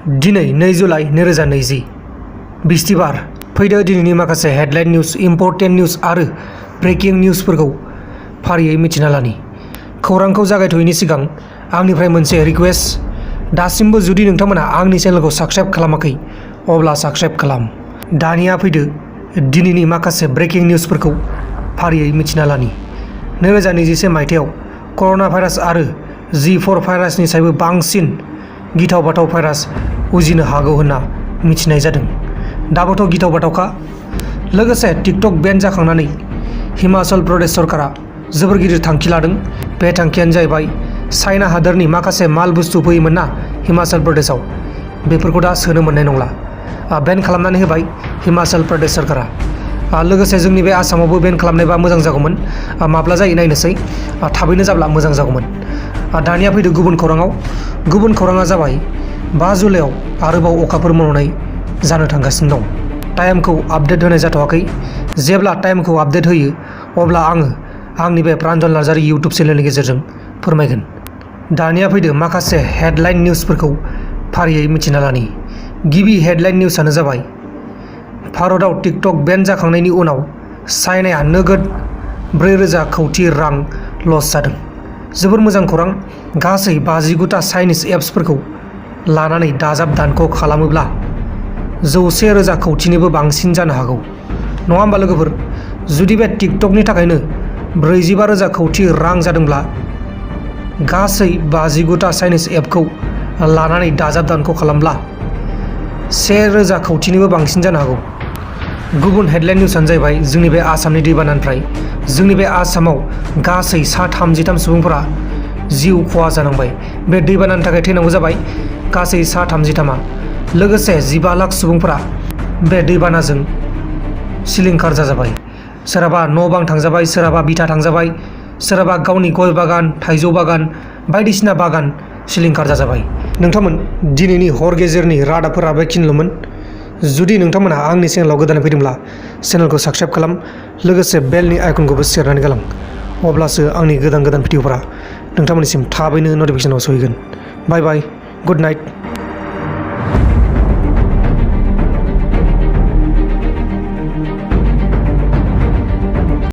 दिनै 2 जुलाइ 2020 बिस्तिबार फैदो दिनैनि माखासे हेडलाइन निउज इम्पर्टेन्ट निउज आरो ब्रेकिं निउजफोरखौ फारियै मिथिना लानि। खौरांखौ जागायथ'यैनि सिगां आंनिफ्राय मोनसे रिक्वेस्ट, दासिमबो जुदि नोंथांमोना आंनि चेनेलखौ साबस्क्राइब खालामाखै अब्ला साबस्क्राइब खालाम। दानिया फैदो दिनैनि माखासे ब्रेकिं निउजफोरखौ फारियै मिथिना लानि। 2021 मायथाइयाव कर'ना भाइरास आरो G4 भाइरासनि सायबो बांसिन गिथाव बाथाव भाइरास उजिनो हागौ होनना मिथिनाय जादों। दाबोथ' गिथाव बाथावखा। लोगोसे टिकटक बेन जाखांनानै हिमाचल प्रदेश सरकारा जोबोर गिदिर थांखि लादों। बे थांखियानो जाहैबाय चाइना हादोरनि माखासे माल बुस्थु फैयोमोन ना हिमाचल प्रदेशआव, बेफोरखौ दा सोनो मोननाय नंला। बेन खालामनानै होबाय हिमाचल प्रदेश सरकारा। लोगोसे जोंनि बे आसामावबो बेन खालामनायबा मोजां जागौमोन। माब्ला जायो नायनोसै, थाबैनो जाब्ला मोजां जागौमोन। दानिया फैदो गुबुन खौराङाव। गुबुन खौराङा जाबाय 5 जुलाइआव आरोबाव अखाफोर मन'नाय जानो थांगासिनो दं। टाइमखौ आपडेट होनाय जाथ'वाखै। जेब्ला टाइमखौ आपडेट होयो अब्ला आङो आंनि बे प्रान्जल नार्जारि इउटुब चेनेलनि गेजेरजों फोरमायगोन। दानिया फैदो माखासे हेडलाइन निउजफोरखौ फारियै मिथिना लानि। गिबि हेडलाइन निउजआनो जाबाय भारतआव टिकटक बेन जाखांनायनि उनाव चाइनाया नोगोद 4,000 कौटि रां लस जादों। जोबोर मोजां खौरां। गासै 59टा चाइनिज एप्सफोरखौ लानानै दाजाब दानख' खालामोब्ला 100,000 कौटिनिबो बांसिन जानो हागौ। नङा होमबा लोगोफोर? जुदि बे टिकटकनि थाखायनो 45,000 कौटि रां जादोंब्ला गासै 59टा चाइनिज एपखौ लानानै दाजाब दानख' खालामब्ला 1,000 कौटिनिबो बांसिन जानो हागौ। गुबुन हेडलाइन निउजआनो जाहैबाय जोंनि बे आसामनि दैबानानिफ्राय। जोंनि बे आसामाव गासै 33 सुबुंफोरा जिउ खहा जानांबाय। बे दैबानानि थाखाय थैनांगौ जाबाय गासै 33। लोगोसे 15 लाख सुबुंफोरा बे दैबानाजों सिलिंखार जाजाबाय। सोरहाबा न' बां थांजाबाय, सोरहाबा बिथा थांजाबाय, सोरहाबा गावनि गय बागान, थाइजौ बागान, बायदिसिना बागान सिलिंखार जाजाबाय। नोंथांमोन, दिनैनि हर गेजेरनि रादाबफोरा बेखिनिल'मोन। जुदि नोंथांमोनहा आंनि चेनेलाव गोदानै फैदोंब्ला चेनेलखौ साबस्क्राइब खालाम, लोगोसे बेलनि आइकनखौबो सेरनानै गालां। अब्लासो आंनि गोदान भिडिअफोरा नोंथांमोननिसिम थाबैनो नटिफिकेसनाव सहैगोन। बाय बाय, गुड नाइट।